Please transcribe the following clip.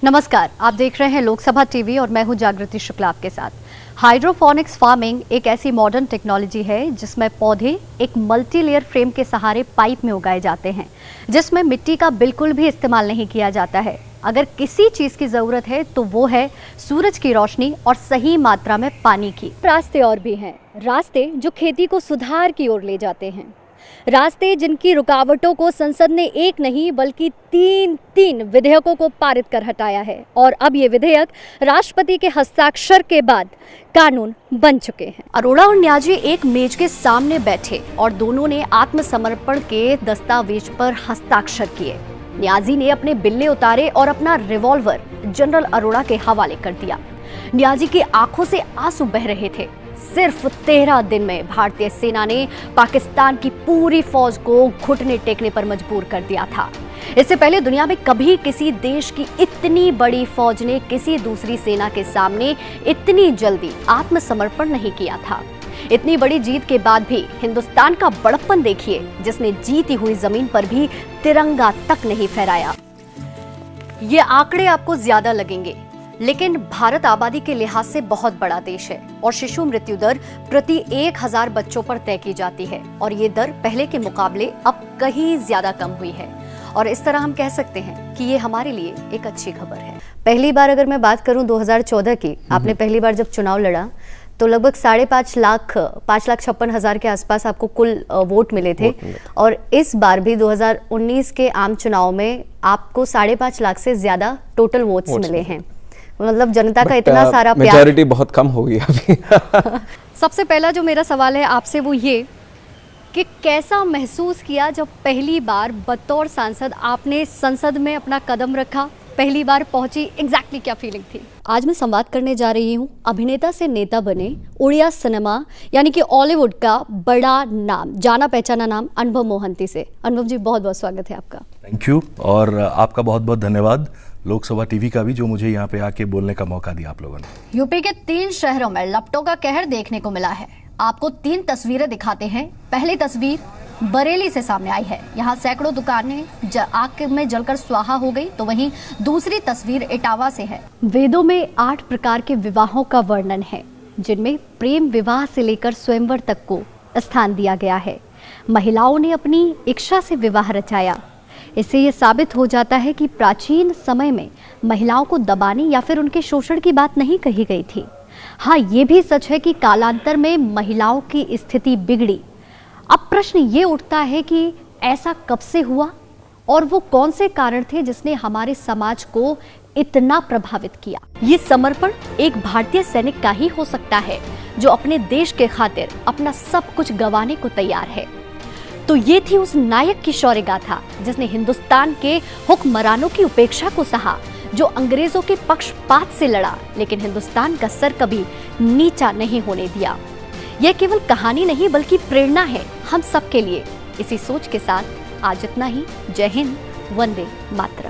नमस्कार, आप देख रहे हैं लोकसभा टीवी और मैं हूं जागृति शुक्ला आपके साथ। हाइड्रोपोनिक्स फार्मिंग एक ऐसी मॉडर्न टेक्नोलॉजी है जिसमें पौधे एक मल्टी लेयर फ्रेम के सहारे पाइप में उगाए जाते हैं, जिसमें मिट्टी का बिल्कुल भी इस्तेमाल नहीं किया जाता है। अगर किसी चीज की जरूरत है तो वो है सूरज की रोशनी और सही मात्रा में पानी की। रास्ते और भी हैं, रास्ते जो खेती को सुधार की ओर ले जाते हैं, रास्ते जिनकी रुकावटों को संसद ने एक नहीं बल्कि तीन विधेयकों को पारित कर हटाया है और अब ये विधेयक राष्ट्रपति के हस्ताक्षर के बाद कानून बन चुके हैं। अरोड़ा और न्याजी एक मेज के सामने बैठे और दोनों ने आत्मसमर्पण के दस्तावेज पर हस्ताक्षर किए। न्याजी ने अपने बिल्ले उतारे और अपना रिवॉल्वर जनरल अरोड़ा के हवाले कर दिया। न्याजी की आंखों से आंसू बह रहे थे। सिर्फ 13 दिन में भारतीय सेना ने पाकिस्तान की पूरी फौज को घुटने टेकने पर मजबूर कर दिया था। इससे पहले दुनिया में कभी किसी देश की इतनी बड़ी फौज ने किसी दूसरी सेना के सामने इतनी जल्दी आत्मसमर्पण नहीं किया था। इतनी बड़ी जीत के बाद भी हिंदुस्तान का बड़प्पन देखिए, जिसने जीती हुई जमीन पर भी तिरंगा तक नहीं फहराया। ये आंकड़े आपको ज्यादा लगेंगे, लेकिन भारत आबादी के लिहाज से बहुत बड़ा देश है और शिशु मृत्यु दर प्रति 1000 बच्चों पर तय की जाती है और ये दर पहले के मुकाबले अब कहीं ज्यादा कम हुई है और इस तरह हम कह सकते हैं कि ये हमारे लिए एक अच्छी खबर है। पहली बार अगर मैं बात करूं 2014 की, आपने पहली बार जब चुनाव लड़ा तो लगभग 5,56,000 के आसपास आपको कुल वोट मिले थे और इस बार भी 2019 के आम चुनाव में आपको 5.5 लाख से ज्यादा टोटल वोट्स मिले हैं। मतलब जनता का इतना सारा प्यार, मेजॉरिटी बहुत कम हो गई अभी। सबसे पहला जो मेरा सवाल है आपसे वो ये कि कैसा महसूस किया जब पहली बार बतौर सांसद आपने संसद में अपना कदम रखा, पहली बार पहुंची, एग्जैक्टली क्या फीलिंग थी? आज मैं संवाद करने जा रही हूं अभिनेता से नेता बने, उड़िया सिनेमा यानी कि बॉलीवुड का बड़ा नाम, जाना पहचाना नाम अनुभव मोहंती से। अनुभव जी, बहुत बहुत स्वागत है आपका। थैंक यू, और आपका बहुत बहुत धन्यवाद लोकसभा टीवी का भी, जो मुझे यहाँ पे आके बोलने का मौका दिया आप लोगों ने। यूपी के 3 शहरों में लपटों का कहर देखने को मिला है। आपको 3 तस्वीरें दिखाते हैं। पहली तस्वीर बरेली से सामने आई है। यहाँ सैकड़ों दुकानें आग में जलकर स्वाहा हो गई, तो वहीं दूसरी तस्वीर इटावा से है। वेदों में 8 प्रकार के विवाहों का वर्णन है, जिनमें प्रेम विवाह से लेकर स्वयंवर तक को स्थान दिया गया है। महिलाओं ने अपनी इच्छा से विवाह रचाया। इससे ये साबित हो जाता है कि प्राचीन समय में महिलाओं को दबाने या फिर उनके शोषण की बात नहीं कही गई थी। हाँ, ये भी सच है कि कालांतर में महिलाओं की स्थिति बिगड़ी। अब प्रश्न ये उठता है कि ऐसा कब से हुआ और वो कौन से कारण थे जिसने हमारे समाज को इतना प्रभावित किया। ये समर्पण एक भारतीय सैनिक का ही हो सकता है जो अपने देश के खातिर अपना सब कुछ गंवाने को तैयार है। तो ये थी उस नायक की शौर्य गाथा जिसने हिंदुस्तान के हुक्मरानों की उपेक्षा को सहा, जो अंग्रेजों के पक्षपात से लड़ा लेकिन हिंदुस्तान का सर कभी नीचा नहीं होने दिया। यह केवल कहानी नहीं बल्कि प्रेरणा है हम सब के लिए। इसी सोच के साथ आज इतना ही। जय हिंद, वंदे मातरम।